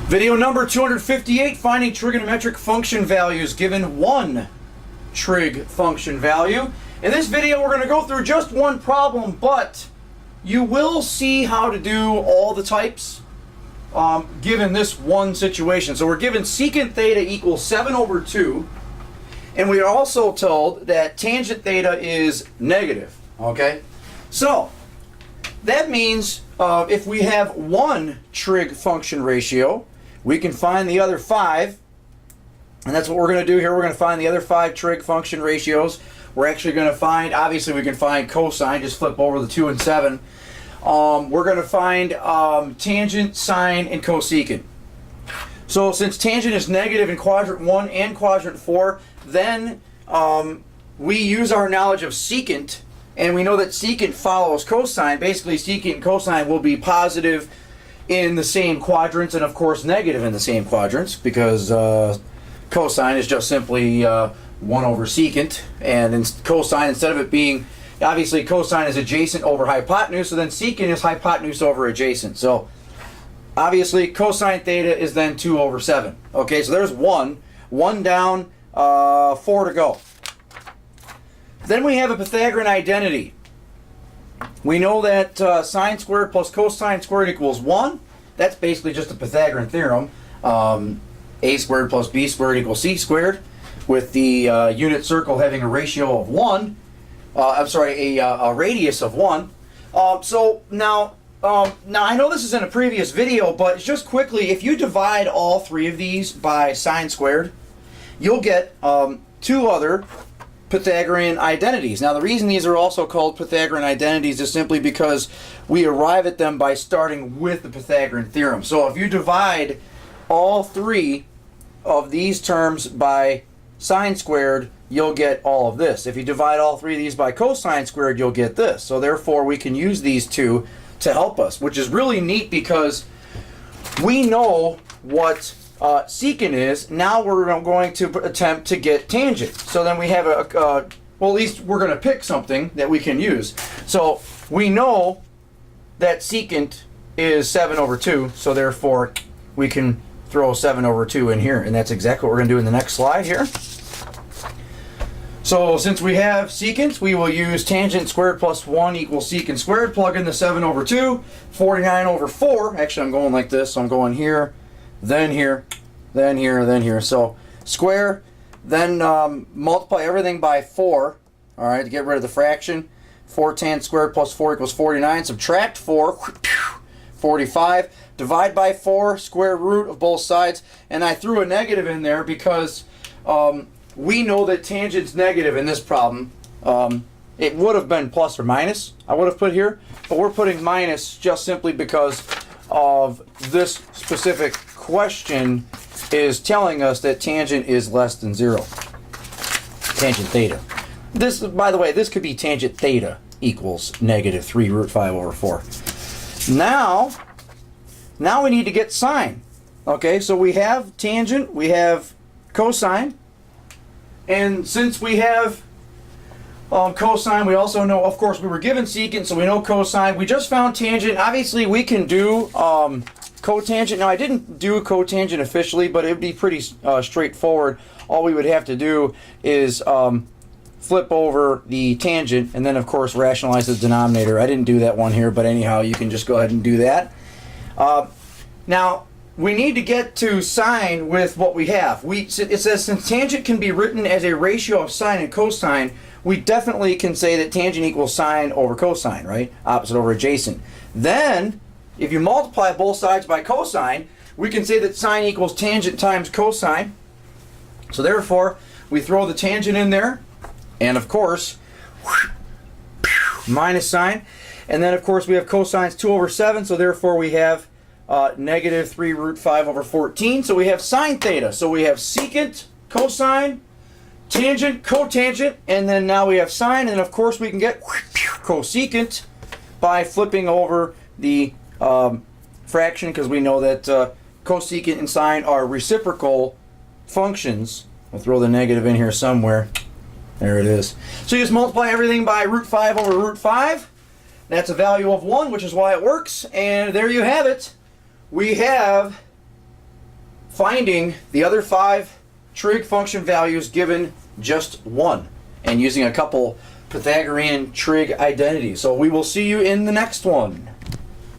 Video number 258, finding trigonometric function values given one trig function value. In this video we're going to go through just one problem, but you will see how to do all the types given this one situation. So we're given secant theta equals 7 over 2, and we are also told that tangent theta is negative. Okay, so that means if we have one trig function ratio, we can find the other 5, and that's what we're going to do here. We're going to find the other 5 trig function ratios. We're actually going to find, obviously we can find cosine, just flip over the 2 and 7. We're going to find tangent, sine, and cosecant. So since tangent is negative in quadrant 1 and quadrant 4, then we use our knowledge of secant, and we know that secant follows cosine. Basically, secant and cosine will be positive in the same quadrants, and of course negative in the same quadrants, because cosine is just simply 1 over secant, and in cosine, instead of it being, obviously cosine is adjacent over hypotenuse, so then secant is hypotenuse over adjacent. So obviously cosine theta is then 2 over 7. Okay, so there's 1 down, 4 to go. Then we have a Pythagorean identity. We know that sine squared plus cosine squared equals 1. That's basically just a Pythagorean theorem. A squared plus b squared equals c squared, with the unit circle having a ratio of 1. A radius of 1. So now I know this is in a previous video, but just quickly, if you divide all 3 of these by sine squared, you'll get 2 other Pythagorean identities. Now the reason these are also called Pythagorean identities is simply because we arrive at them by starting with the Pythagorean theorem. So if you divide all 3 of these terms by sine squared, you'll get all of this. If you divide all 3 of these by cosine squared, you'll get this. So therefore we can use these 2 to help us, which is really neat because we know what secant is. Now we're going to attempt to get tangent. So then we have well, at least we're going to pick something that we can use. So we know that secant is 7 over 2, so therefore we can throw 7 over 2 in here, and that's exactly what we're going to do in the next slide here. So since we have secant, we will use tangent squared plus 1 equals secant squared. Plug in the 7 over 2, 49 over 4. Actually, I'm going like this, so I'm going here, then here, then here, then here. So square, then multiply everything by 4, all right, to get rid of the fraction. 4 tan squared plus 4 equals 49. Subtract 4, 45. Divide by 4, square root of both sides. And I threw a negative in there because we know that tangent's negative in this problem. It would have been plus or minus, I would have put here, but we're putting minus just simply because of this specific question is telling us that tangent is less than 0. Tangent theta. This, by the way, this could be tangent theta equals negative 3 root 5 over 4. Now we need to get sine. Okay, so we have tangent, we have cosine, and since we have cosine, we also know, of course, we were given secant, so we know cosine. We just found tangent. Obviously, we can do cotangent. Now, I didn't do cotangent officially, but it would be pretty straightforward. All we would have to do is flip over the tangent, and then, of course, rationalize the denominator. I didn't do that one here, but anyhow, you can just go ahead and do that. Now, we need to get to sine with what we have. It says since tangent can be written as a ratio of sine and cosine, we definitely can say that tangent equals sine over cosine, right? Opposite over adjacent. Then, if you multiply both sides by cosine, we can say that sine equals tangent times cosine. So therefore, we throw the tangent in there, and of course, minus sine. And then of course we have cosine's 2 over 7, so therefore we have negative 3 root 5 over 14. So we have sine theta. So we have secant, cosine, tangent, cotangent, and then now we have sine, and of course we can get cosecant by flipping over the fraction, because we know that cosecant and sine are reciprocal functions. We'll throw the negative in here somewhere. There it is. So you just multiply everything by root 5 over root 5. That's a value of 1, which is why it works. And there you have it. We have finding the other 5 trig function values given just 1, and using a couple Pythagorean trig identities. So we will see you in the next one.